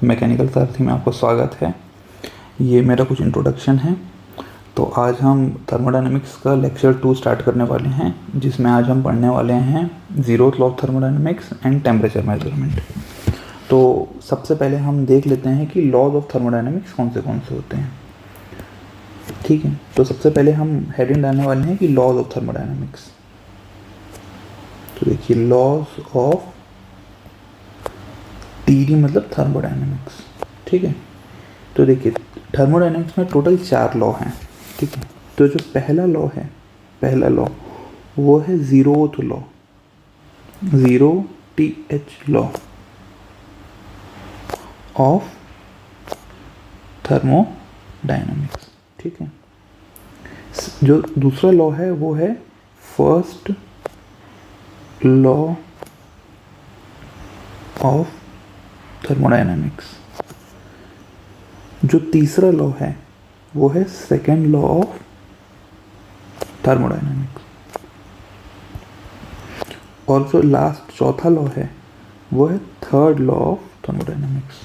Mechanical सारथी में आपका स्वागत है। ये मेरा कुछ इंट्रोडक्शन है। तो आज हम थर्मोडायनेमिक्स का लेक्चर 2 स्टार्ट करने वाले हैं, जिसमें आज हम पढ़ने वाले हैं zeroth law of thermodynamics and temperature measurement. तो सबसे पहले हम देख लेते हैं कि लॉज ऑफ थर्मोडायनेमिक्स कौन से होते हैं। ठीक है, तो सबसे पहले हम हेडिंग डालने वाले हैं कि लॉज ऑफ थर्मोडायनेमिक्स। तो देखिए, लॉज ऑफ टीडी मतलब थर्मोडायनेमिक्स। ठीक है, तो देखिए थर्मोडायनेमिक्स में टोटल 4 लॉ हैं। ठीक है, तो जो पहला लॉ वो है zeroth law, 0th law of thermodynamics. ठीक है, जो दूसरा लॉ है वो है फर्स्ट लॉ ऑफ थर्मोडायनेमिक्स। जो तीसरा लॉ है वो है सेकेंड लॉ ऑफ थर्मोडायनेमिक्स। और जो लास्ट चौथा लॉ है वो है थर्ड लॉ ऑफ थर्मोडायनेमिक्स।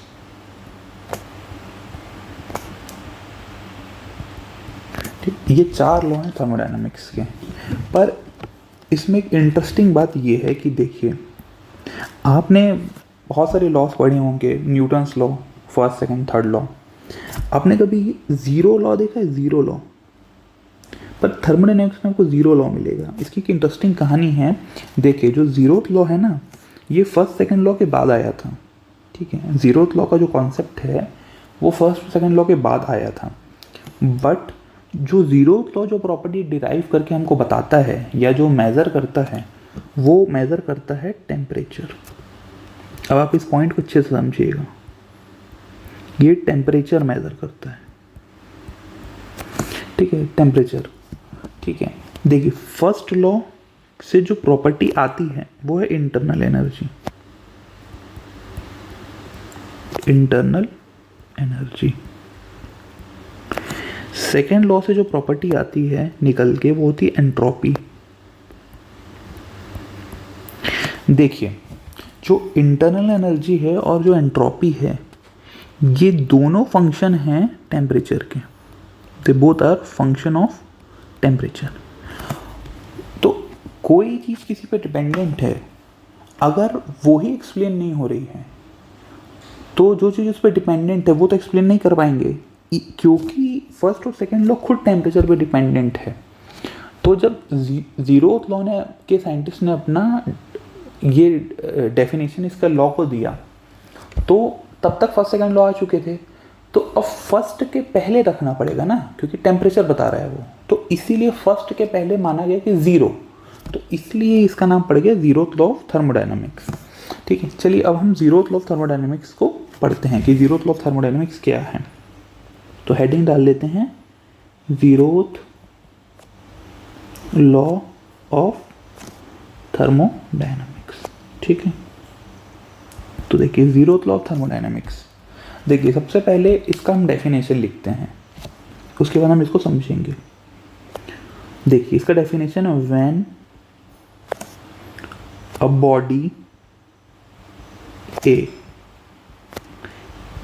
ठीक, ये 4 लॉ हैं थर्मोडायनेमिक्स के। पर इसमें एक इंटरेस्टिंग बात ये है कि देखिए, आपने बहुत सारे लॉस पढ़े होंगे, Newton's law, first second third law. आपने कभी ज़ीरो लॉ देखा है? Zero law. पर थर्मोडायनेमिक्स में आपको ज़ीरो लॉ मिलेगा। इसकी एक इंटरेस्टिंग कहानी है। देखिए, जो ज़ीरोथ लॉ है ना, ये फर्स्ट सेकंड लॉ के बाद आया था। ठीक है, ज़ीरोथ लॉ का जो कॉन्सेप्ट है वो फर्स्ट सेकंड लॉ के बाद आया था। बट जो ज़ीरोथ लॉ जो प्रॉपर्टी डिराइव करके हमको बताता है या जो मेज़र करता है, वो मेज़र करता है टेम्परेचर। अब आप इस पॉइंट को अच्छे से समझिएगा, ये टेम्परेचर मेज़र करता है। ठीक है, टेम्परेचर। ठीक है, देखिए फर्स्ट लॉ से जो प्रॉपर्टी आती है वो है internal energy. Internal energy. Second law से जो प्रॉपर्टी आती है निकल के, वो होती है एंट्रोपी। देखिए, जो इंटरनल एनर्जी है और जो एंट्रोपी है, ये दोनों फंक्शन हैं टेम्परेचर के। They both are function of temperature. तो कोई चीज़ किसी पे डिपेंडेंट है, अगर वो ही एक्सप्लेन नहीं हो रही है तो जो चीज़ उस पर डिपेंडेंट है वो तो एक्सप्लेन नहीं कर पाएंगे, क्योंकि फर्स्ट और सेकेंड लॉ खुद टेम्परेचर पे डिपेंडेंट है। तो जब ज़ीरोथ लॉ ने के साइंटिस्ट ने अपना ये डेफिनेशन इसका लॉ को दिया, तो तब तक फर्स्ट सेकंड लॉ आ चुके थे। तो अब फर्स्ट के पहले रखना पड़ेगा ना, क्योंकि टेम्परेचर बता रहा है वो, तो इसीलिए फर्स्ट के पहले माना गया कि ज़ीरो। तो इसलिए इसका नाम पड़ गया ज़ीरोथ लॉ ऑफ थर्मोडायनेमिक्स। ठीक है, चलिए अब हम ज़ीरोथ लॉ ऑफ थर्मोडायनेमिक्स को पढ़ते हैं कि ज़ीरोथ लॉ ऑफ थर्मोडायनेमिक्स क्या है। तो हेडिंग डाल लेते हैं, ज़ीरोथ लॉ ऑफ थर्मोडायनेमिक्स। ठीक है, तो देखिए ज़ीरोथ लॉ ऑफ थर्मोडायनेमिक्स। देखिए, सबसे पहले इसका हम डेफिनेशन लिखते हैं, उसके बाद हम इसको समझेंगे। देखिए, इसका डेफिनेशन है, when a body A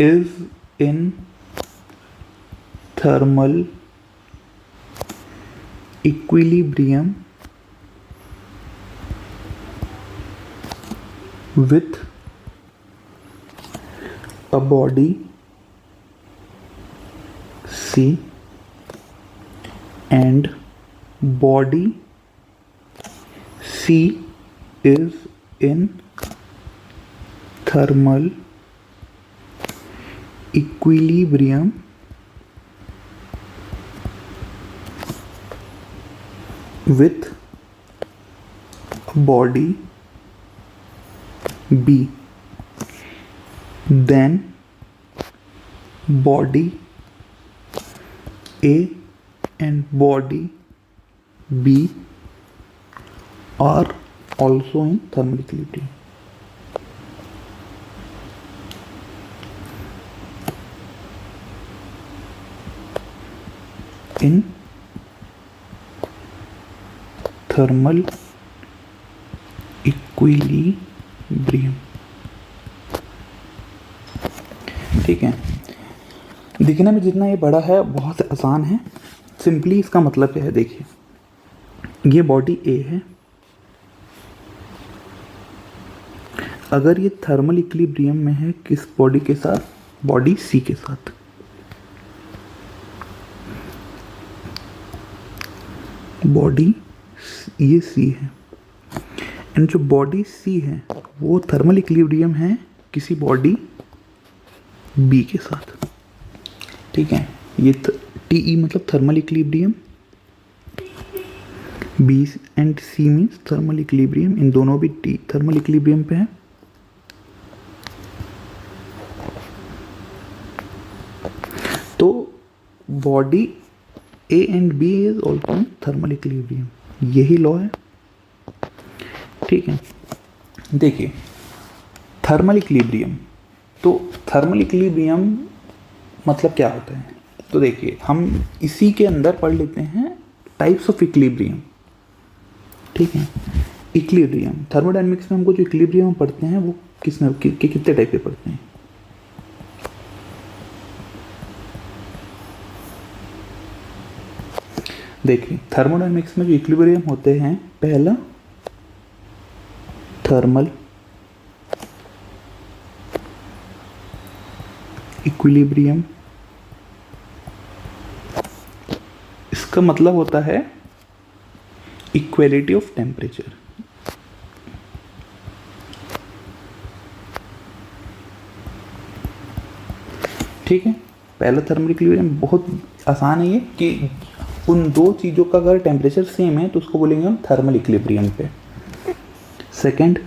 is in thermal equilibrium with a body C and body C is in thermal equilibrium with a body B, then body A and body B are also in thermal equilibrium. In thermal equilibrium. ठीक है। दिखने में जितना ये बड़ा है बहुत आसान है। सिंपली इसका मतलब क्या है, देखिए ये बॉडी ए है, अगर ये थर्मल इक्विलिब्रियम में है किस बॉडी के साथ, बॉडी सी के साथ। बॉडी ये सी है एंड जो बॉडी सी है वो थर्मल इक्विलिब्रियम है किसी बॉडी बी के साथ। ठीक है, ये टी मतलब thermal equilibrium, B and C means thermal equilibrium, इन दोनों भी टी थर्मल इक्विलिब्रियम पे है। तो body A and B is also thermal equilibrium, यही लॉ है। ठीक है, देखिए थर्मल इक्विलिब्रियम, तो थर्मल इक्विलिब्रियम मतलब क्या होता है, तो देखिए हम इसी के अंदर पढ़ लेते हैं टाइप्स ऑफ इक्विलिब्रियम। ठीक है, इक्विलिब्रियम थर्मोडायनेमिक्स में हमको जो इक्विलिब्रियम पढ़ते हैं वो कितने टाइप के पढ़ते हैं। देखिए थर्मोडायनेमिक्स में जो इक्विलिब्रियम होते हैं, पहला थर्मल इक्विलिब्रियम, इसका मतलब होता है इक्वलिटी ऑफ टेम्परेचर। ठीक है, पहला थर्मल इक्विलिब्रियम बहुत आसान है ये कि उन दो चीज़ों का अगर टेम्परेचर सेम है तो उसको बोलेंगे हम थर्मल इक्विलिब्रियम पे। Second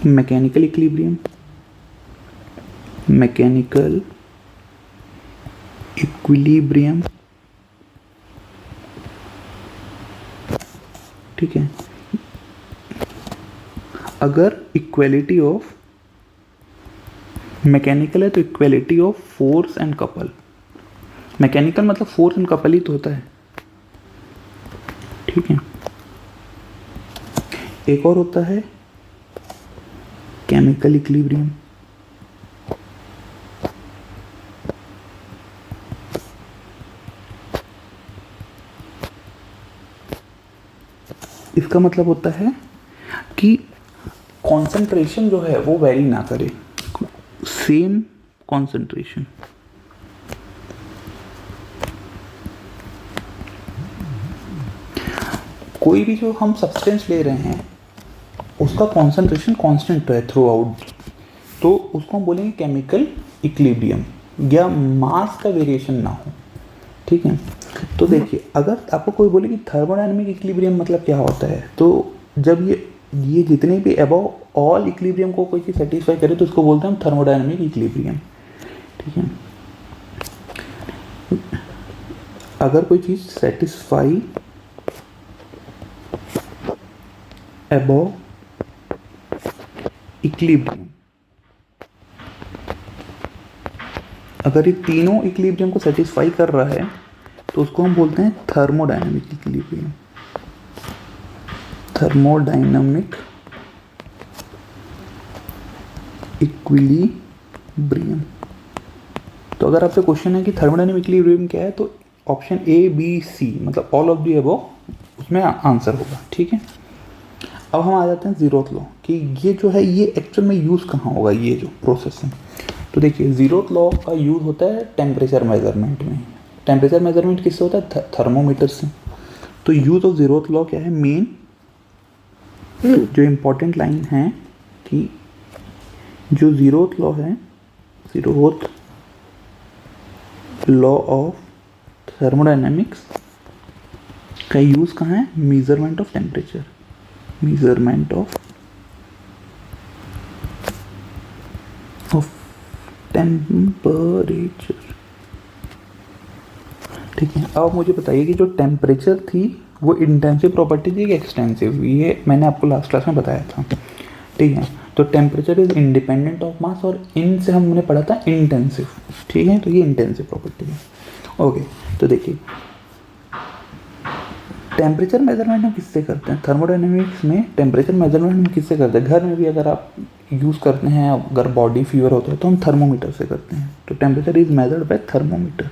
mechanical equilibrium, mechanical equilibrium. ठीक है, अगर इक्वलिटी ऑफ मैकेनिकल है तो equality of force and couple. Mechanical मतलब फोर्स एंड कपल ही तो होता है। ठीक है, एक और होता है केमिकल इक्विलिब्रियम। इसका मतलब होता है कि कॉन्सेंट्रेशन जो है वो वेरी ना करे, सेम कॉन्सेंट्रेशन। कोई भी जो हम सब्सटेंस ले रहे हैं उसका कॉन्सेंट्रेशन कांस्टेंट है थ्रू आउट, तो उसको हम बोलेंगे केमिकल इक्विलिब्रियम, या मास का वेरिएशन ना हो। ठीक है, तो देखिए अगर आपको कोई बोले कि थर्मोडायनेमिक इक्विलिब्रियम मतलब क्या होता है, तो जब ये जितने भी अबव ऑल इक्विलिब्रियम को कोई चीज़ सेटिस्फाई करे तो उसको बोलते हैं हम थर्मोडायनेमिक इक्विलिब्रियम। ठीक है, अगर कोई चीज़ सेटिस्फाई अबव इक्विलिब्रियम, अगर ये तीनों इक्विलिब्रियम को सेटिस्फाई कर रहा है तो उसको हम बोलते हैं थर्मोडायनेमिक इक्विलिब्रियम। Thermodynamic equilibrium. तो अगर आपसे क्वेश्चन है कि थर्मोडायनेमिक इक्विलिब्रियम क्या है, तो ऑप्शन ए बी सी मतलब ऑल ऑफ दी अबव उसमें आंसर होगा। ठीक है, अब हम आ जाते हैं जीरोथ लॉ कि ये जो है ये एक्चुअल में यूज़ कहाँ होगा, ये जो प्रोसेस है। तो देखिए जीरोथ लॉ का यूज़ होता है टेम्परेचर मेजरमेंट में। टेम्परेचर मेजरमेंट किससे होता है, थर्मोमीटर से। तो यूज़ ऑफ जीरोथ लॉ क्या है, मेन जो इम्पोर्टेंट लाइन है कि जो जीरोथ लॉ है, जीरोथ लॉ ऑफ थर्मोडायनेमिक्स का यूज़ कहाँ है, measurement of temperature, measurement of temperature. ठीक है, अब मुझे बताइए कि जो टेम्परेचर थी वो इंटेंसिव प्रॉपर्टी थी कि एक्सटेंसिव, ये मैंने आपको लास्ट क्लास में बताया था। ठीक है, तो temperature is independent of mass और इन से हमने पढ़ा था इंटेंसिव। ठीक है, तो ये इंटेंसिव प्रॉपर्टी है। ओके, तो देखिए टेम्परेचर मेजरमेंट हम किससे करते हैं? थर्मोडायनेमिक्स में टेम्परेचर मेजरमेंट हम किससे करते हैं? घर में भी अगर आप यूज़ करते हैं, अगर बॉडी फीवर होता है तो हम थर्मोमीटर से करते हैं। तो temperature is measured by thermometer.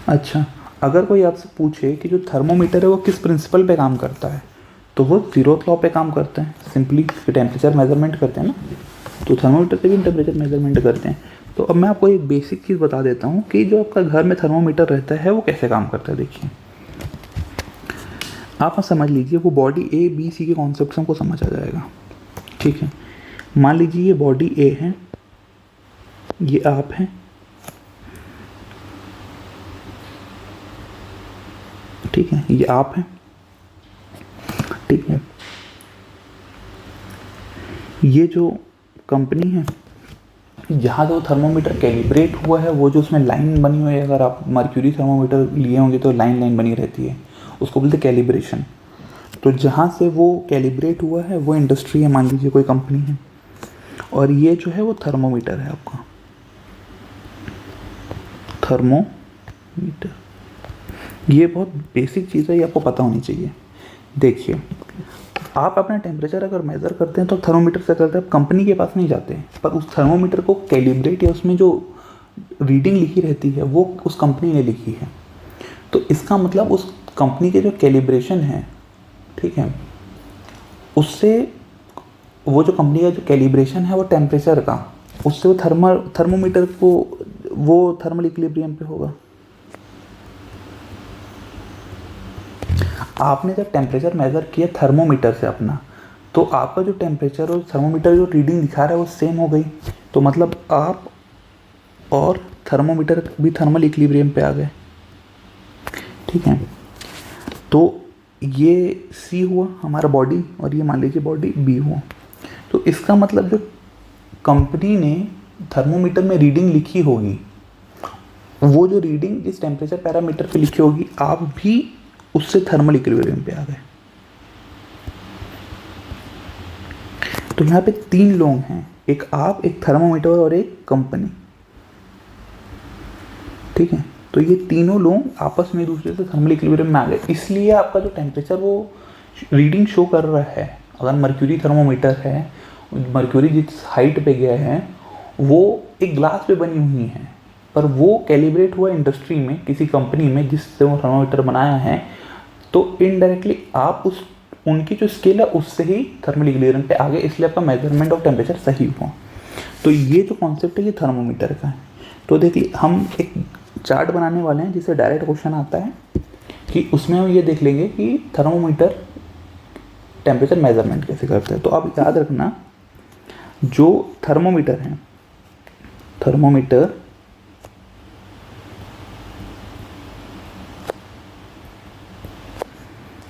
अच्छा, अगर कोई आपसे पूछे कि जो थर्मोमीटर है वो किस प्रिंसिपल पे काम करता है, तो वो ज़ीरोथ लॉ पे काम करता है। सिंपली टेम्परेचर मेजरमेंट करते हैं ना, तो थर्मोमीटर से भी हम टेम्परेचर मेजरमेंट करते हैं। तो अब मैं आपको एक बेसिक चीज़ बता देता हूँ कि जो आपका घर में थर्मोमीटर रहता है वो कैसे काम करता है। देखिए, आप समझ लीजिए, वो बॉडी ए बी सी के कॉन्सेप्ट हमको समझ आ जाएगा। ठीक है, मान लीजिए ये बॉडी ए है, ये आप हैं, ठीक है, ये आप हैं, ठीक है। ये जो कंपनी है जहाँ से वो थर्मोमीटर कैलिब्रेट हुआ है, वो जो उसमें लाइन बनी हुई है, अगर आप मर्क्यूरी थर्मोमीटर लिए होंगे तो लाइन लाइन बनी रहती है, उसको बोलते हैं कैलिब्रेशन। तो जहाँ से वो कैलिब्रेट हुआ है वो इंडस्ट्री है, मान लीजिए कोई कंपनी है, और ये जो है वो थर्मोमीटर है आपका, थर्मोमीटर। ये बहुत बेसिक चीज़ है, ये आपको पता होनी चाहिए। देखिए, आप अपना टेम्परेचर अगर मेज़र करते हैं तो थर्मोमीटर से करते हैं, आप कंपनी के पास नहीं जाते हैं, पर उस थर्मोमीटर को कैलिब्रेट या उसमें जो रीडिंग लिखी रहती है वो उस कंपनी ने लिखी है। तो इसका मतलब उस कंपनी के जो कैलिब्रेशन है, ठीक है, उससे वो जो कंपनी का जो कैलिब्रेशन है वो टेम्परेचर का, उससे वो थर्मोमीटर को वो थर्मल इक्विलिब्रियम पे होगा। आपने जब टेम्परेचर मेज़र किया थर्मोमीटर से अपना, तो आपका जो टेम्परेचर और थर्मोमीटर जो रीडिंग दिखा रहा है वो सेम हो गई। तो मतलब आप और थर्मोमीटर भी थर्मल इक्विलिब्रियम पे आ गए। ठीक है, तो ये सी हुआ हमारा बॉडी, और ये मान लीजिए बॉडी बी हुआ। तो इसका मतलब जो कंपनी ने थर्मोमीटर में रीडिंग लिखी होगी, वो जो रीडिंग जिस टेम्परेचर पैरामीटर पे लिखी होगी, आप भी उससे थर्मल इक्विलिब्रियम पे आ गए। तो यहाँ पे 3 लोग हैं, एक आप, एक थर्मोमीटर और एक कंपनी। ठीक है, तो ये तीनों लोग आपस में एक दूसरे से थर्मल इक्विलिब्रियम में आ गए, इसलिए आपका जो टेम्परेचर वो रीडिंग शो कर रहा है। अगर मर्क्यूरी थर्मोमीटर है, मर्क्यूरी जिस हाइट पे गया है वो एक ग्लास पे बनी हुई है, पर वो कैलिब्रेट हुआ इंडस्ट्री में, किसी कंपनी में जिससे वो थर्मोमीटर बनाया है, तो इनडायरेक्टली आप उस उनकी जो स्केल है उससे ही थर्मल इक्विलिब्रियम पे आ गए, इसलिए आपका मेजरमेंट ऑफ टेम्परेचर सही हुआ। तो ये जो कॉन्सेप्ट है ये थर्मोमीटर का है। तो देखिए, हम एक चार्ट बनाने वाले हैं जिससे डायरेक्ट क्वेश्चन आता है कि उसमें हम ये देख लेंगे कि थर्मोमीटर टेम्परेचर मेजरमेंट कैसे करता है। तो आप याद रखना, जो थर्मोमीटर है, थर्मोमीटर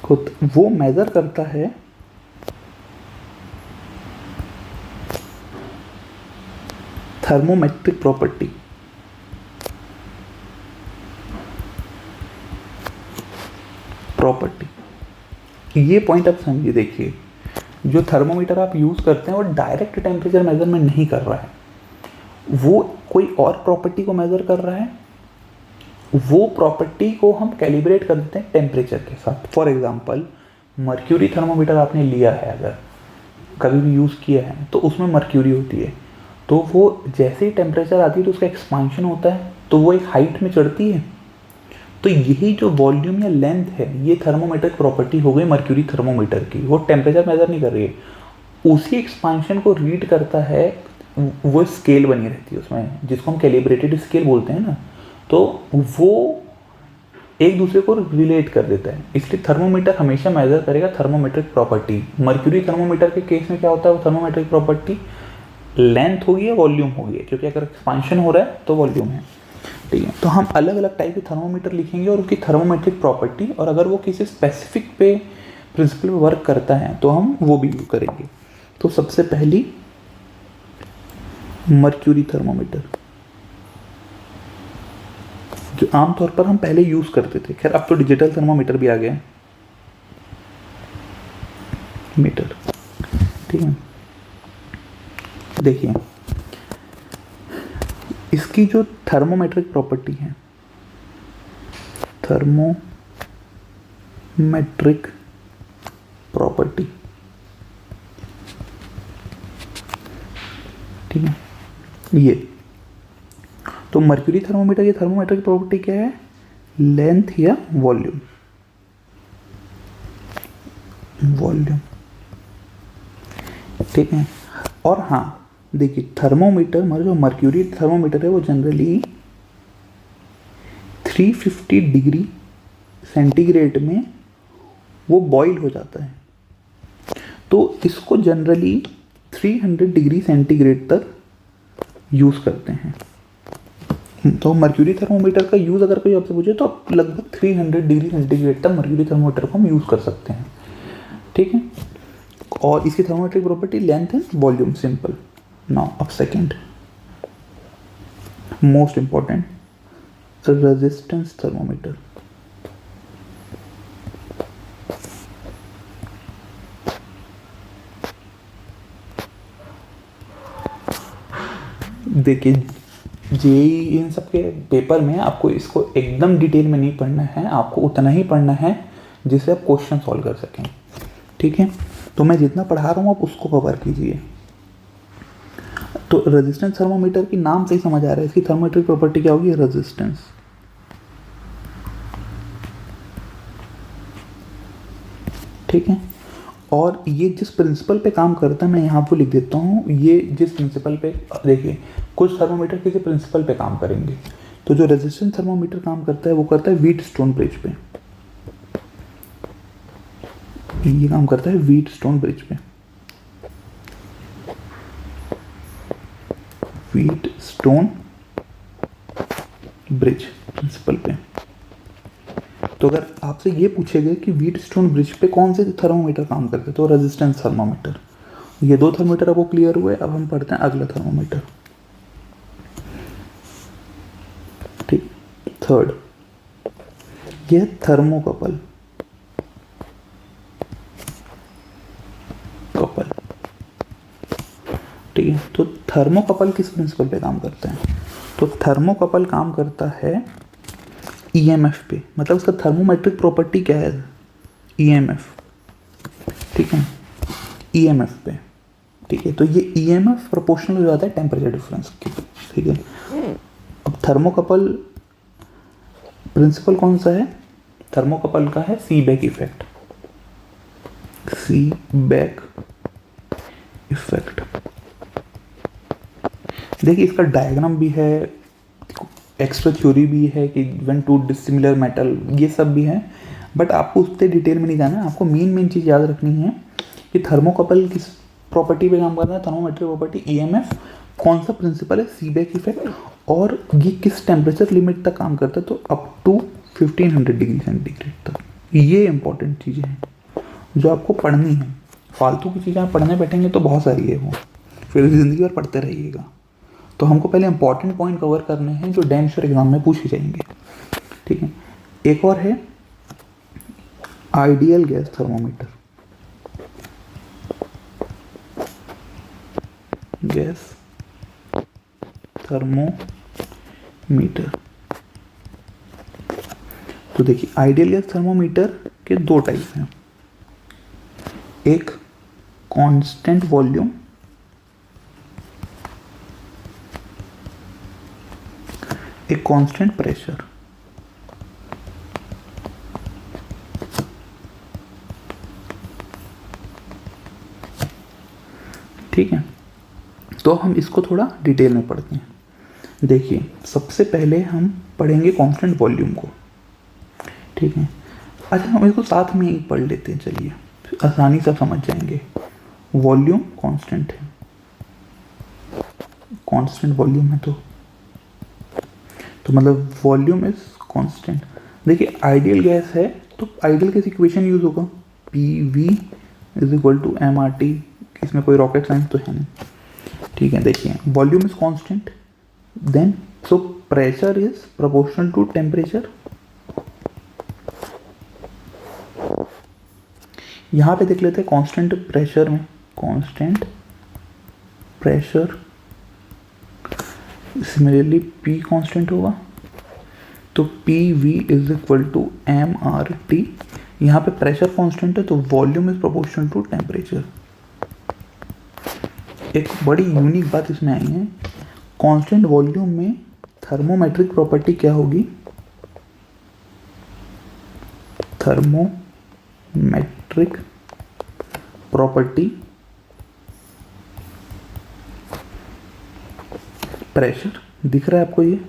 खुद वो मेजर करता है थर्मोमेट्रिक प्रॉपर्टी। ये पॉइंट आप समझिए। देखिए, जो थर्मोमीटर आप यूज़ करते हैं वो डायरेक्ट टेम्परेचर मेजरमेंट नहीं कर रहा है, वो कोई और प्रॉपर्टी को मेज़र कर रहा है। वो प्रॉपर्टी को हम कैलिब्रेट कर देते हैं टेम्परेचर के साथ। फॉर एग्जांपल, मर्क्यूरी थर्मोमीटर आपने लिया है, अगर कभी भी यूज़ किया है, तो उसमें मर्क्यूरी होती है, तो वो जैसे ही टेम्परेचर आती है तो उसका एक्सपांशन होता है, तो वो एक हाइट में चढ़ती है। तो यही जो वॉल्यूम या लेंथ है, ये थर्मोमेट्रिक प्रॉपर्टी हो गई मर्क्यूरी थर्मोमीटर की। वो टेम्परेचर मेजर नहीं कर रही है, उसी एक्सपांशन को रीड करता है। वो स्केल बनी रहती है उसमें, जिसको हम कैलिब्रेटेड स्केल बोलते हैं ना, तो वो एक दूसरे को रिलेट कर देता है। इसलिए थर्मोमीटर हमेशा मेजर करेगा थर्मोमेट्रिक प्रॉपर्टी। मर्क्यूरी थर्मोमीटर के केस में क्या होता है, वो थर्मोमेट्रिक प्रॉपर्टी लेंथ होगी या वॉल्यूम होगी, क्योंकि अगर एक्सपांशन हो रहा है तो वॉल्यूम है। ठीक है, तो हम अलग अलग टाइप के थर्मोमीटर लिखेंगे और उसकी थर्मोमेट्रिक प्रॉपर्टी, और अगर वो किसी स्पेसिफिक पे प्रिंसिपल पे वर्क करता है तो हम वो भी यूज करेंगे। तो सबसे पहली मर्क्यूरी थर्मोमीटर, जो आमतौर पर हम पहले यूज करते थे। खैर, अब तो डिजिटल थर्मोमीटर भी आ गया मीटर। ठीक है, देखिए, इसकी जो थर्मोमेट्रिक प्रॉपर्टी है थर्मोमेट्रिक प्रॉपर्टी। ठीक है, ये तो मर्क्यूरी थर्मोमीटर की थर्मोमेट्रिक प्रॉपर्टी क्या है? लेंथ या वॉल्यूम। ठीक है, और हाँ देखिए थर्मोमीटर मतलब जो मर्क्यूरी थर्मोमीटर है वो जनरली 350 डिग्री सेंटीग्रेड में वो बॉईल हो जाता है, तो इसको जनरली 300 डिग्री सेंटीग्रेड तक यूज़ करते हैं। तो मर्क्यूरी थर्मोमीटर का यूज़ अगर कोई आपसे पूछे तो आप लगभग 300 डिग्री सेंटीग्रेड तक मर्क्यूरी थर्मोमीटर को हम यूज़ कर सकते हैं। ठीक है, और इसकी thermometric property length and volume, simple. Now अब second most important, resistance thermometer. देखिए जेईई इन सब के पेपर में आपको इसको एकदम डिटेल में नहीं पढ़ना है, आपको उतना ही पढ़ना है जिससे आप क्वेश्चन सॉल्व कर सकें। ठीक है, तो मैं जितना पढ़ा रहा हूँ आप उसको कवर कीजिए। तो रेजिस्टेंस थर्मोमीटर की नाम से ही समझ आ रहा है इसकी थर्मोमेट्रिक प्रॉपर्टी क्या होगी? रेजिस्टेंस। ठीक है, और ये जिस प्रिंसिपल पे काम करता है मैं यहाँ पे लिख देता हूँ, ये जिस प्रिंसिपल पे, देखिए कुछ थर्मोमीटर किसी प्रिंसिपल पे काम करेंगे, तो जो रेजिस्टेंस थर्मोमीटर काम करता है वो करता है व्हीटस्टोन ब्रिज पे। ये काम करता है व्हीटस्टोन ब्रिज पे, व्हीटस्टोन ब्रिज प्रिंसिपल पे। तो अगर आपसे ये पूछेगा कि व्हीटस्टोन ब्रिज पे कौन से थर्मोमीटर काम करते हैं, तो रेजिस्टेंस थर्मोमीटर। ये दो थर्मोमीटर आपको क्लियर हुए, अब हम पढ़ते हैं अगला थर्मोमीटर। ठीक, थर्ड, यह थर्मोकपल। ठीक है, तो थर्मोकपल किस प्रिंसिपल पे काम करते हैं? तो थर्मोकपल काम करता है ईएमएफ पे, मतलब उसका थर्मोमेट्रिक प्रॉपर्टी क्या है? ईएमएफ। ठीक है, ईएमएफ पे। ठीक है, तो ये ईएमएफ प्रोपोर्शनल हो जाता है टेम्परेचर डिफरेंस की। ठीक है, अब थर्मोकपल प्रिंसिपल कौन सा है? थर्मोकपल का है सीबेक इफेक्ट। सीबेक इफेक्ट, देखिए इसका डायग्राम भी है, एक्स्ट्रा थ्योरी भी है कि व्हेन टू डिसिमिलर मेटल, ये सब भी है, बट आपको उससे डिटेल में नहीं जाना है। आपको मेन चीज़ याद रखनी है कि थर्मोकपल किस प्रॉपर्टी पे काम करता है, थर्मोमेट्रिक प्रॉपर्टी, ईएमएफ, कौन सा प्रिंसिपल है? सीबेक इफेक्ट, और ये किस टेम्परेचर लिमिट तक काम करता है? तो अप टू 1500 डिग्री सेंटीग्रेड तक। ये इंपॉर्टेंट चीज़ें हैं जो आपको पढ़नी है। फालतू की चीज़ें आप पढ़ने बैठेंगे तो बहुत सारी है वो, फिर ज़िंदगी भर पढ़ते रहिएगा। तो हमको पहले इंपॉर्टेंट पॉइंट कवर करने हैं जो डैम श्योर एग्जाम में पूछे जाएंगे। ठीक है, एक और है ideal gas thermometer. Gas thermometer, तो देखिए आइडियल गैस थर्मोमीटर के दो टाइप हैं, एक कांस्टेंट वॉल्यूम, एक कांस्टेंट प्रेशर। ठीक है, तो हम इसको थोड़ा डिटेल में पढ़ते हैं। देखिए सबसे पहले हम पढ़ेंगे कांस्टेंट वॉल्यूम को। ठीक है, अच्छा हम इसको साथ में ही पढ़ लेते हैं, चलिए आसानी से समझ जाएंगे। वॉल्यूम कांस्टेंट है, कांस्टेंट वॉल्यूम है, तो मतलब वॉल्यूम इज कांस्टेंट। देखिए आइडियल गैस है तो आइडियल गैस इक्वेशन यूज होगा, PV is equal to MRT, इसमें कोई रॉकेट साइंस तो है नहीं। ठीक है, देखिए volume is constant, then so pressure is proportional to temperature. यहाँ पे देख लेते हैं कांस्टेंट प्रेशर में, constant pressure similarly P constant होगा, तो P V is equal to M R T. यहाँ पे प्रेशर कांस्टेंट है तो volume is proportional to temperature. एक बड़ी यूनिक बात इसमें आई है, कांस्टेंट वॉल्यूम में थर्मोमेट्रिक प्रॉपर्टी क्या होगी? थर्मोमेट्रिक प्रॉपर्टी प्रेशर, दिख रहा है आपको ये?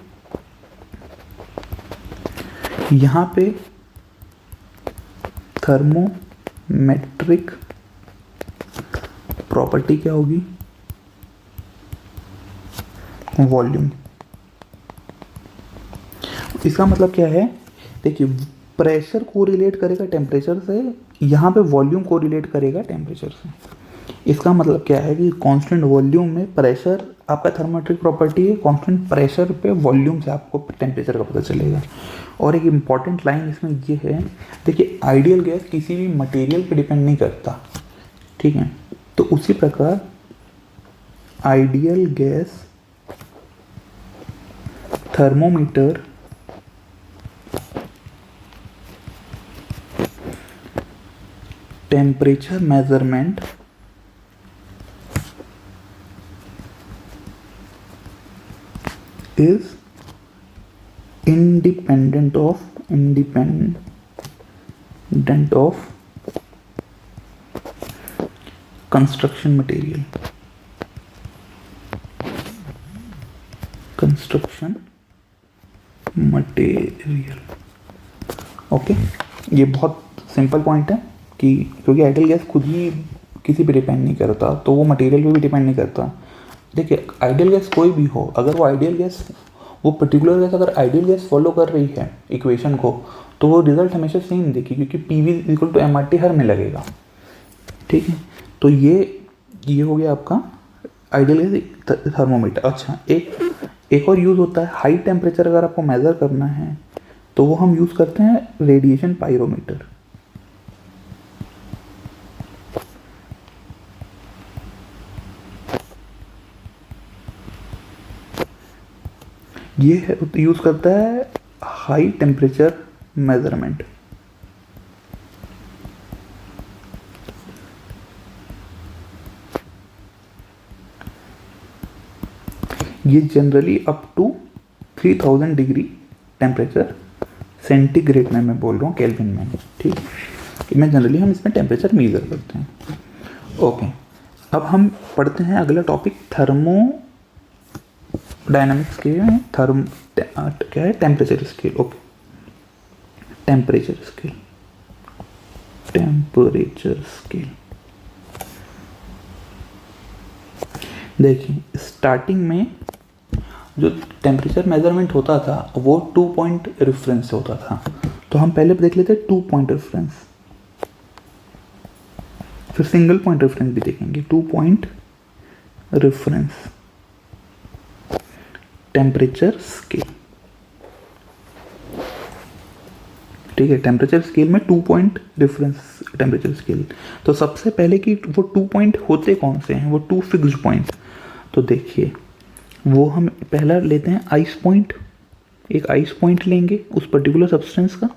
यहाँ पे थर्मोमेट्रिक प्रॉपर्टी क्या होगी? वॉल्यूम। इसका मतलब क्या है? देखिए, प्रेशर को रिलेट करेगा टेम्परेचर से, यहाँ पे वॉल्यूम को रिलेट करेगा टेम्परेचर से। इसका मतलब क्या है कि कांस्टेंट वॉल्यूम में प्रेशर आपका थर्मोमेट्रिक प्रॉपर्टी है, कांस्टेंट प्रेशर पे वॉल्यूम से आपको टेम्परेचर का पता चलेगा। और एक इम्पॉर्टेंट लाइन इसमें ये है, देखिए आइडियल गैस किसी भी मटेरियल पे डिपेंड नहीं करता, ठीक है? तो उसी प्रकार ideal gas thermometer temperature measurement is independent of construction material okay. ये बहुत सिंपल पॉइंट है कि क्योंकि आइडियल गैस खुद ही किसी पे डिपेंड नहीं करता तो वो मटेरियल पे भी डिपेंड नहीं करता। देखिए आइडियल गैस कोई भी हो, अगर वो आइडियल गैस, वो पर्टिकुलर गैस अगर आइडियल गैस फॉलो कर रही है इक्वेशन को, तो वो रिजल्ट हमेशा सेम देगी, क्योंकि P V equal to M R T हर में लगेगा, ठीक है? तो ये हो गया आपका आइडियल गैस थर्मोमीटर। अच्छा, एक और यूज़ होता है, हाई टेम्परेचर अगर आपको मेज़र करना है तो वो हम यूज़ करते हैं रेडिएशन पायरोमीटर। ये यूज़ करता है हाई टेम्परेचर मेजरमेंट। ये generally up to 3000 degree temperature centigrade में मैं बोल रहा हूँ, केल्विन में, ठीक? मैं जनरली हम इसमें टेम्परेचर मेजर करते हैं। ओके, अब हम पढ़ते हैं अगला टॉपिक, थर्मो डायनामिक्स के क्या है? Temperature scale. Okay, temperature scale. देखिए स्टार्टिंग में जो टेम्परेचर मेजरमेंट होता था वो 2 पॉइंट रेफरेंस से होता था, तो हम पहले देख लेते हैं 2 पॉइंट रेफरेंस, फिर सिंगल पॉइंट रेफरेंस भी देखेंगे। 2 पॉइंट रेफरेंस टेम्परेचर स्केल, ठीक है? टेम्परेचर स्केल में 2 पॉइंट डिफरेंस टेम्परेचर स्केल। तो सबसे पहले कि वो 2 पॉइंट होते कौन से हैं? वो 2 फिक्स्ड पॉइंट। तो देखिए वो हम पहला लेते हैं आइस पॉइंट, एक आइस पॉइंट लेंगे उस पर्टिकुलर सब्सटेंस का,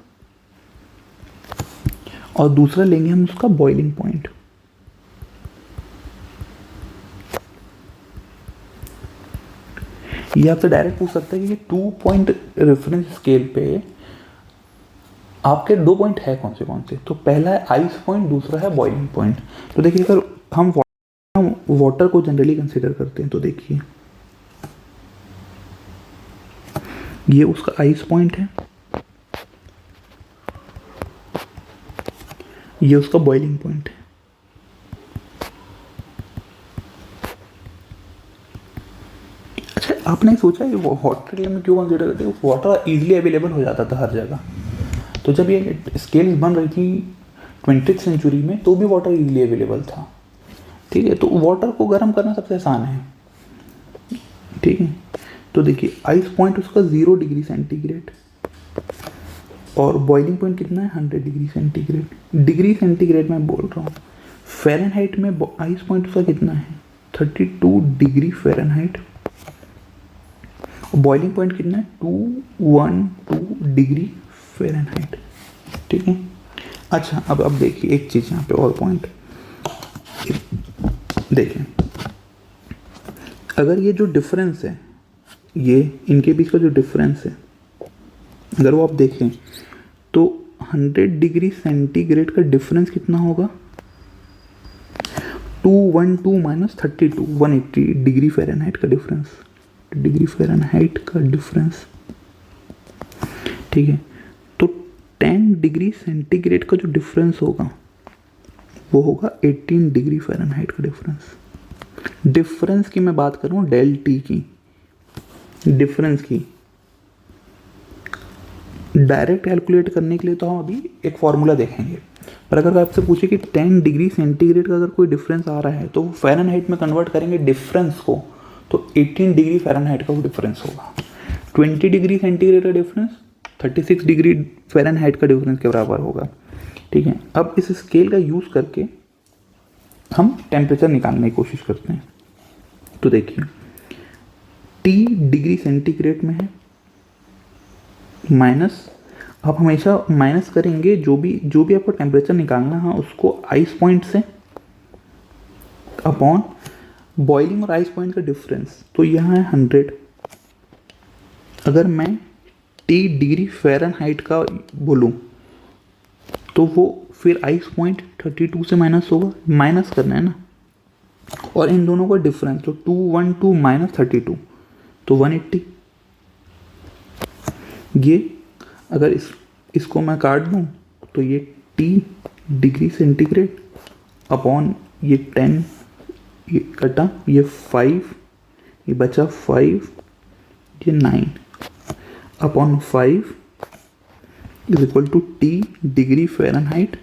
और दूसरा लेंगे हम उसका बॉइलिंग पॉइंट। ये आपसे डायरेक्ट पूछ सकता है कि 2 पॉइंट रेफरेंस स्केल पे आपके 2 पॉइंट है कौन से? तो पहला है आइस पॉइंट, दूसरा है बॉइलिंग पॉइंट। तो देखिए अगर हम वाटर को जनरली कंसीडर करते हैं तो देखिए ये उसका आइस पॉइंट है, ये उसका बॉइलिंग पॉइंट है। अच्छा, आपने सोचा है वाटर में क्यों कंसीडर करते हैं? वाटर इजीली अवेलेबल हो जाता था हर जगह, तो जब ये स्केल बन रही थी 20th सेंचुरी में तो भी वाटर इजीली अवेलेबल था, ठीक है? तो वाटर को गर्म करना सबसे आसान है, ठीक है? तो देखिए आइस पॉइंट उसका 0 डिग्री सेंटीग्रेड और बॉइलिंग पॉइंट कितना है? 100 डिग्री सेंटीग्रेड। डिग्री सेंटीग्रेड में बोल रहा हूँ, फ़ारेनहाइट में आइस पॉइंट उसका कितना है? 32 डिग्री फ़ारेनहाइट। बॉइलिंग पॉइंट कितना है 212 डिग्री फ़ारेनहाइट, ठीक है। अच्छा अब देखिए एक चीज़ यहाँ पे और पॉइंट देखिए, अगर ये जो डिफरेंस है, ये इनके बीच का जो डिफरेंस है, अगर वो आप देखें तो 100 डिग्री सेंटीग्रेड का डिफरेंस कितना होगा 212 माइनस 32 180 डिग्री फ़ारेनहाइट का डिफरेंस, डिग्री फ़ारेनहाइट का डिफरेंस, ठीक है। तो 10 डिग्री सेंटीग्रेड का जो डिफरेंस होगा वो होगा 18 डिग्री फ़ारेनहाइट का डिफरेंस। डिफरेंस की मैं बात करूँ डेल टी की, डिफरेंस की डायरेक्ट कैलकुलेट करने के लिए तो हम अभी एक फॉर्मूला देखेंगे, पर अगर आपसे पूछे कि 10 डिग्री सेंटीग्रेड का अगर कोई डिफरेंस आ रहा है तो वो फ़ारेनहाइट में कन्वर्ट करेंगे डिफरेंस को, तो 18 डिग्री फ़ारेनहाइट का वो डिफरेंस होगा। 20 डिग्री सेंटीग्रेड का डिफरेंस 36 डिग्री फ़ारेनहाइट का डिफरेंस के बराबर होगा, ठीक है। अब इस स्केल का यूज़ करके हम टेम्परेचर निकालने की कोशिश करते हैं। तो देखिए T डिग्री सेंटीग्रेड में है, माइनस, आप हमेशा माइनस करेंगे जो भी आपको टेम्परेचर निकालना है उसको आइस पॉइंट से अपॉन बॉइलिंग और आइस पॉइंट का डिफरेंस, तो यहाँ है 100। अगर मैं T डिग्री फ़ारेनहाइट का बोलूँ तो वो फिर आइस पॉइंट 32 से माइनस होगा, माइनस करना है ना, और इन दोनों का डिफरेंस तो 212 माइनस 32 तो 180। ये अगर इसको मैं काट दूँ तो ये T डिग्री सेंटीग्रेड अपॉन ये 10, ये कटा, ये 5, ये बचा 5, ये 9 upon 5 is equal to T degree Fahrenheit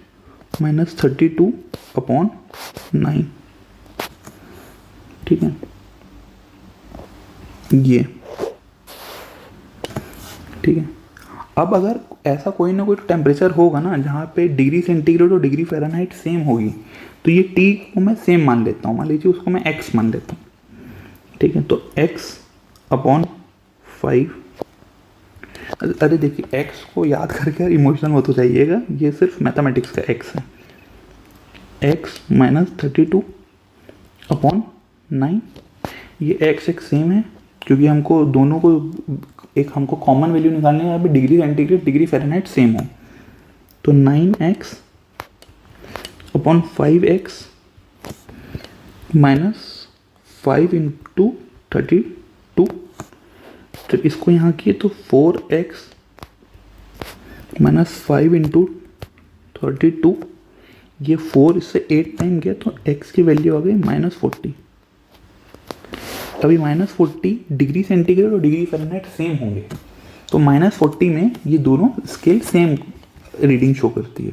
minus 32 upon 9, ठीक है। ये ठीक है। अब अगर ऐसा कोई ना कोई टेम्परेचर होगा ना जहाँ पे डिग्री सेंटीग्रेड और डिग्री फ़ारेनहाइट सेम होगी, तो ये T को मैं सेम मान लेता हूँ, मान लीजिए उसको मैं x मान लेता हूँ, ठीक है। तो x अपॉन 5, अरे देखिए x को याद करके इमोशनल मत हो जाइएगा, ये सिर्फ मैथमेटिक्स का x है, x माइनस 32 अपॉन 9, ये x सेम है क्योंकि हमको दोनों को हमको कॉमन वैल्यू निकालने है, यहाँ पे degree centigrade degree Fahrenheit same हो, तो 9x upon 5x minus 5 into 32, जब इसको यहाँ किए तो 4x माइनस 5 इंटू 32, ये 4 इससे 8 टाइम गया तो x की वैल्यू आ गई -40। अभी -40 डिग्री सेंटीग्रेड और डिग्री फ़ारेनहाइट सेम होंगे, तो -40 में ये दोनों स्केल सेम रीडिंग शो करती है।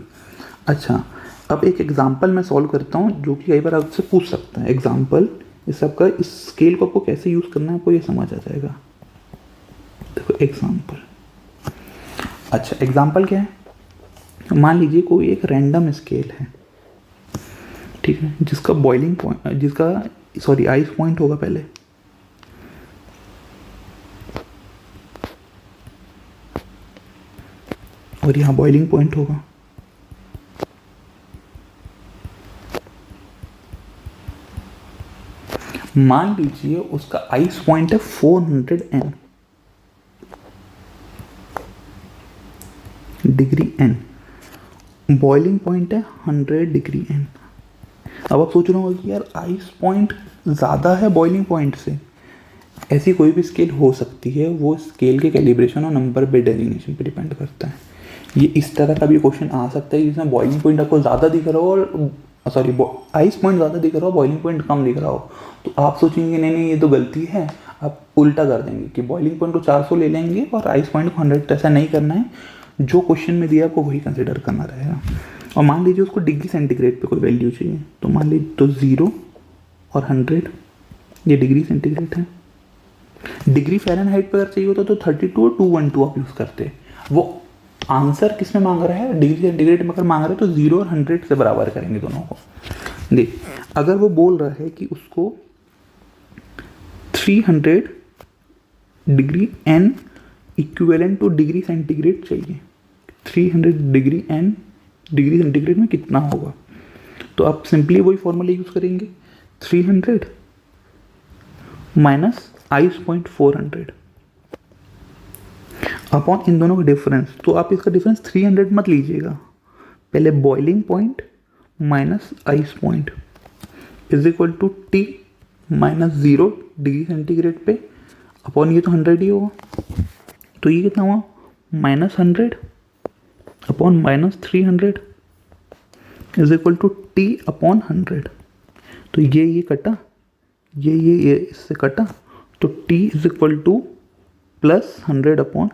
अच्छा, अब एक एग्जांपल मैं सॉल्व करता हूँ जो कि कई बार आपसे पूछ सकता है। एग्जांपल इस सबका, इस स्केल को आपको कैसे यूज़ करना है आपको ये समझ आ जाएगा। देखो एग्जांपल, अच्छा एग्जांपल क्या है, मान लीजिए कोई एक रैंडम स्केल है, ठीक है, जिसका बॉइलिंग पॉइंट आइस पॉइंट होगा पहले, और यहाँ बॉइलिंग पॉइंट होगा। मान लीजिए उसका आइस पॉइंट है 400 N degree N, boiling point है 100 डिग्री N। अब आप सोच रहे हो कि यार आइस पॉइंट ज़्यादा है बॉइलिंग पॉइंट से, ऐसी कोई भी स्केल हो सकती है, वो स्केल के कैलिब्रेशन और नंबर पे डेजिग्नेशन पे डिपेंड करता है। ये इस तरह का भी क्वेश्चन आ सकता है जिसमें बॉइलिंग पॉइंट आपको ज़्यादा दिख रहा हो और आइस पॉइंट ज़्यादा दिख रहा हो, बॉइलिंग पॉइंट कम दिख रहा हो, तो आप सोचेंगे नहीं ये तो गलती है, आप उल्टा कर देंगे कि बॉइलिंग पॉइंट को 400 ले लेंगे और आइस पॉइंट को 100। ऐसा नहीं करना है, जो क्वेश्चन में दिया आपको वही कंसिडर करना रहेगा। और मान लीजिए उसको डिग्री सेंटीग्रेड पे कोई वैल्यू चाहिए, तो मान लीजिए तो 0 और 100 ये डिग्री सेंटीग्रेड है। डिग्री फ़ारेनहाइट पर अगर चाहिए होता तो 32 और 212 आप यूज़ करते। वो आंसर किस में मांग रहा है, डिग्री सेंटीग्रेड में अगर मांग रहा है तो 0 और 100 से बराबर करेंगे दोनों को। देख, अगर वो बोल रहा है कि उसको 300 degree N equivalent two degree centigrade चाहिए। 300 डिग्री एन डिग्री सेंटीग्रेड में कितना होगा? तो आप सिंपली वही फॉर्मूला यूज़ करेंगे, 300 माइनस आइस पॉइंट 400 अपॉन इन दोनों का डिफरेंस। तो आप इसका डिफरेंस 300 मत लीजिएगा, पहले boiling point minus ice point is equal to T minus 0 degree centigrade पे अपॉन ये तो 100 ही होगा। तो ये कितना हुआ? -100 upon -300 is equal to T upon 100। तो ये कटा, ये इससे कटा, तो T is equal to plus 100 upon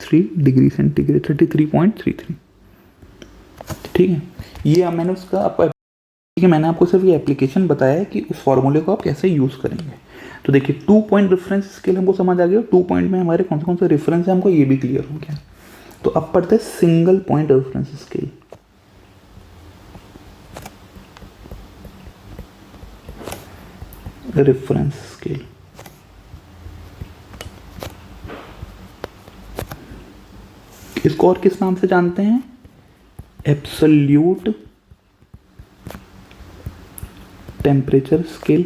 3 degree centigrade 33.33। ठीक है, ये मैंने उसका ठीक है, मैंने आपको सिर्फ ये एप्लीकेशन बताया है कि उस फॉर्मूले को आप कैसे यूज़ करेंगे। तो देखिए 2 पॉइंट रेफरेंस स्केल हमको समझ आ गया, 2 पॉइंट में हमारे कौन से रेफरेंस है हमको ये भी क्लियर हो गया। तो अब पढ़ते हैं single point reference scale. Reference scale इसको और किस नाम से जानते हैं? Absolute temperature scale.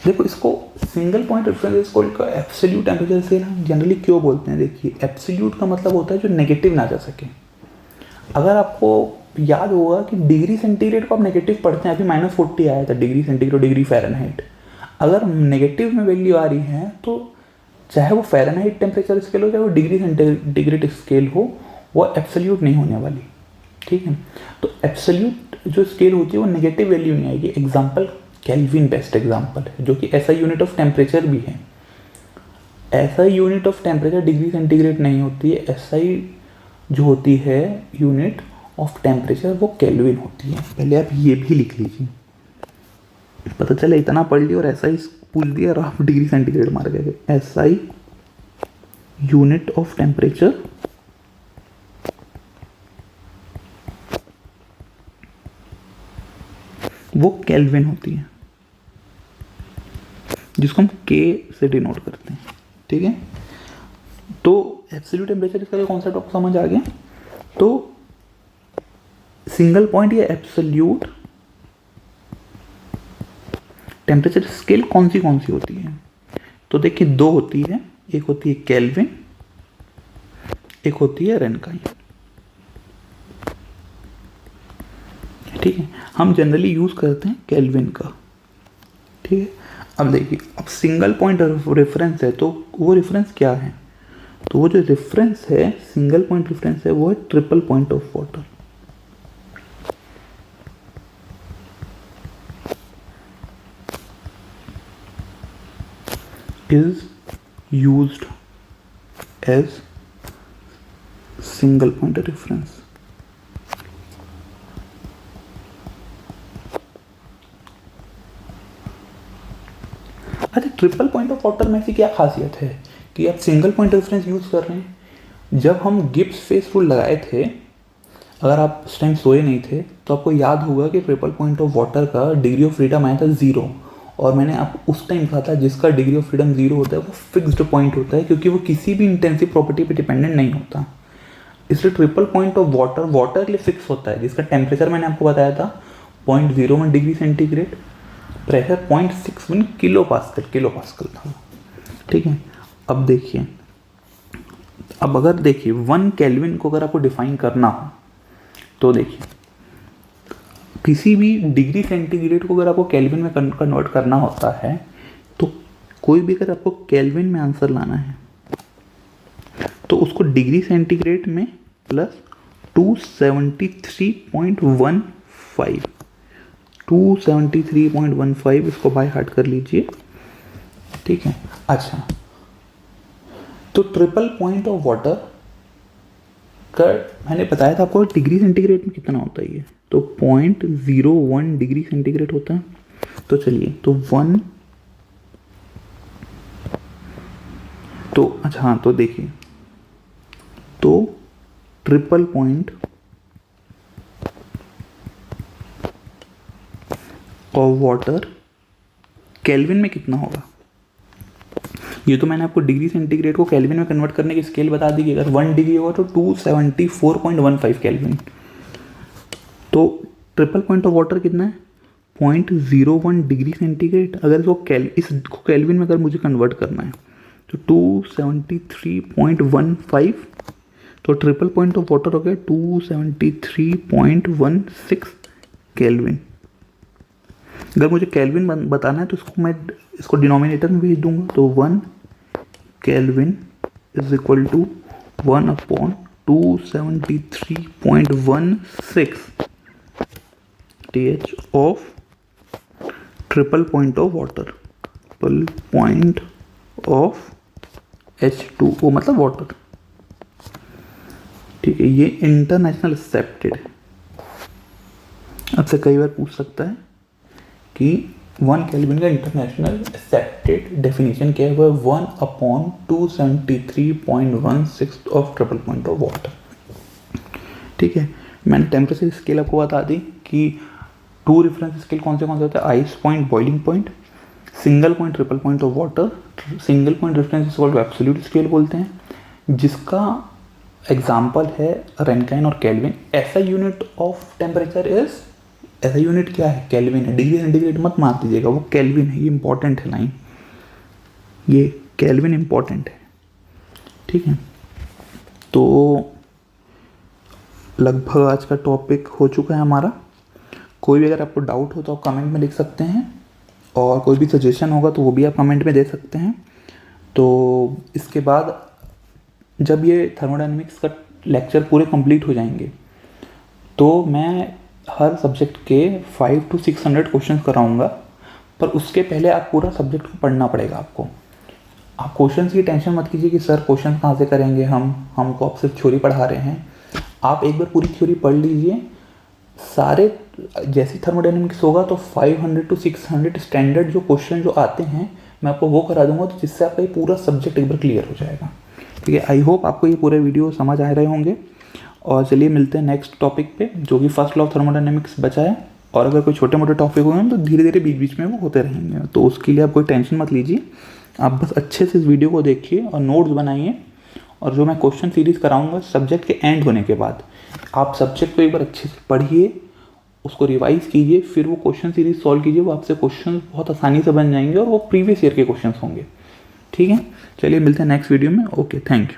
देखो इसको सिंगल पॉइंट रेफरेंस स्केल का एब्सोल्यूट टेम्परेचर स्केल हम जनरली क्यों बोलते हैं? देखिए एब्सोल्यूट का मतलब होता है जो नेगेटिव ना जा सके। अगर आपको याद होगा कि डिग्री सेंटीग्रेड को आप नेगेटिव पढ़ते हैं, अभी -40 आया था डिग्री सेंटीग्रेड डिग्री फ़ारेनहाइट। अगर नेगेटिव में वैल्यू आ रही है तो चाहे वो फ़ारेनहाइट टेम्परेचर स्केल हो चाहे वो डिग्री सेंटीग्रेड स्केल हो, वो एब्सोल्यूट नहीं होने वाली। ठीक है, तो एब्सोल्यूट जो स्केल होती है वो नेगेटिव वैल्यू नहीं आएगी। एग्जाम्पल केल्विन बेस्ट एग्जाम्पल है, जो कि ऐसा यूनिट ऑफ टेम्परेचर भी है। ऐसा unit of temperature degree centigrade नहीं होती है, ऐसा ही जो होती है यूनिट ऑफ टेम्परेचर वो केल्विन होती है। पहले आप ये भी लिख लीजिए, पता चले इतना पढ़ लिया और ऐसा ही पूछ दिया और आप डिग्री सेंटीग्रेड मार गए। ऐसा ही यूनिट ऑफ टेम्परेचर वो केल्विन होती है, जिसको हम के से डिनोट करते हैं। ठीक है, तो एब्सोल्यूट टेम्परेचर इसका कॉन्सेप्ट आपको समझ आ गया। तो सिंगल पॉइंट या एब्सोल्यूट टेम्परेचर स्केल कौन सी होती है? तो देखिए 2 होती है, एक होती है केल्विन, एक होती है रेनकाइन। ठीक है, हम जनरली यूज करते हैं केल्विन का। ठीक है, अब देखिए अब सिंगल पॉइंट रेफरेंस है तो वो रेफरेंस क्या है? तो वो जो रेफरेंस है सिंगल पॉइंट रेफरेंस है वो है triple point of water. is used as single point reference। अच्छा, ट्रिपल पॉइंट ऑफ वाटर में ऐसी क्या खासियत है कि आप सिंगल पॉइंट रेफरेंस यूज कर रहे हैं? जब हम गिब्स फेस रूल लगाए थे, अगर आप उस टाइम सोए नहीं थे तो आपको याद होगा कि ट्रिपल पॉइंट ऑफ वाटर का डिग्री ऑफ फ्रीडम आया था 0। और मैंने आपको उस टाइम कहा था जिसका डिग्री ऑफ फ्रीडम 0 होता है वो फिक्स्ड पॉइंट होता है, क्योंकि वो किसी भी इंटेंसिव प्रॉपर्टी पे डिपेंडेंट नहीं होता। इसलिए ट्रिपल पॉइंट ऑफ वाटर के लिए फिक्स होता है, जिसका टेम्परेचर मैंने आपको बताया था 0.01 degree centigrade, pressure 0.61 kilo pascal था। ठीक है, अब देखिए, अब अगर देखिए 1 केल्विन को अगर आपको डिफाइन करना हो तो देखिए किसी भी डिग्री सेंटीग्रेड को अगर आपको केल्विन में कन्वर्ट करना होता है तो कोई भी अगर आपको केल्विन में आंसर लाना है तो उसको डिग्री सेंटीग्रेड में प्लस 273.15 इसको बाय हार्ट कर लीजिए। ठीक है, अच्छा, तो ट्रिपल पॉइंट ऑफ वाटर का मैंने बताया था आपको डिग्री सेंटीग्रेड में कितना होता है ये, तो 0.01 डिग्री सेंटीग्रेड होता है। तो चलिए, तो 1 तो अच्छा हाँ, तो देखिए, तो triple point of water kelvin में कितना होगा? ये तो मैंने आपको डिग्री सेंटीग्रेड को केल्विन में कन्वर्ट करने की स्केल बता दी कि अगर 1 डिग्री होगा तो 274.15 केल्विन। तो ट्रिपल पॉइंट ऑफ वाटर कितना है 0.01 डिग्री सेंटीग्रेड। अगर इसको केल्विन में अगर मुझे कन्वर्ट करना है तो 273.15, तो ट्रिपल पॉइंट ऑफ वाटर हो गया 273.16 केल्विन। अगर मुझे केल्विन बताना है तो मैं इसको डिनोमिनेटर में भेज दूंगा, तो 1 kelvin is equal to 1/273.16 TH of triple point of water, triple point of H2O मतलब वाटर। ठीक है, ये इंटरनेशनल एक्सेप्टेड है। आपसे कई बार पूछ सकता है कि 1 केल्विन का इंटरनेशनल एक्सेप्टेड डेफिनेशन क्या है, वो 1/273.16 of triple point of water. ठीक है, मैंने टेम्परेचर स्केल आपको बता दी कि 2 रेफरेंस स्केल कौन से होते हैं, ice point, boiling point, single point, triple point of water. Single point reference scale को एब्सोल्यूट स्केल बोलते हैं, जिसका एग्जाम्पल है रैंकाइन और केल्विन। ऐसा यूनिट ऑफ टेम्परेचर इज, ऐसा यूनिट क्या है, केल्विन है। डिग्री सेंटीग्रेड मत मार दीजिएगा, वो केल्विन है। ये इंपॉर्टेंट है लाइन, ये केल्विन इंपॉर्टेंट है। ठीक है, तो लगभग आज का टॉपिक हो चुका है हमारा। कोई भी अगर आपको डाउट हो तो आप कमेंट में लिख सकते हैं, और कोई भी सजेशन होगा तो वो भी आप कमेंट में दे सकते हैं। तो इसके बाद जब ये थर्मोडायनेमिक्स का लेक्चर पूरे कंप्लीट हो जाएंगे तो मैं हर सब्जेक्ट के 500 to 600 क्वेश्चन कराऊंगा, पर उसके पहले आप पूरा सब्जेक्ट को पढ़ना पड़ेगा आपको। आप क्वेश्चंस की टेंशन मत कीजिए कि सर क्वेश्चन कहाँ से करेंगे, हमको आप सिर्फ थ्योरी पढ़ा रहे हैं। आप एक बार पूरी थ्योरी पढ़ लीजिए सारे। जैसी थर्मोडायनेमिक्स होगा तो 500 to 600 स्टैंडर्ड जो क्वेश्चन जो आते हैं मैं आपको वो करा दूंगा, तो जिससे आपका ये पूरा सब्जेक्ट एक बार क्लियर हो जाएगा। ठीक है, आई होप आपको ये पूरे वीडियो समझ आ रहे होंगे। और चलिए मिलते हैं नेक्स्ट टॉपिक पे, जो कि फर्स्ट लॉ ऑफ थर्मोडायनेमिक्स बचा है। और अगर कोई छोटे मोटे टॉपिक होंगे तो धीरे धीरे बीच बीच में वो होते रहेंगे, तो उसके लिए आप कोई टेंशन मत लीजिए। आप बस अच्छे से इस वीडियो को देखिए और नोट्स बनाइए, और जो मैं क्वेश्चन सीरीज़ कराऊंगा सब्जेक्ट के एंड होने के बाद, आप सब्जेक्ट को एक बार अच्छे से पढ़िए, उसको रिवाइज कीजिए, फिर वो क्वेश्चन सीरीज सॉल्व कीजिए। वो आपसे क्वेश्चन बहुत आसानी से बन जाएंगे और वो प्रीवियस ईयर के क्वेश्चन होंगे। ठीक है, चलिए मिलते हैं नेक्स्ट वीडियो में। Okay, thank you.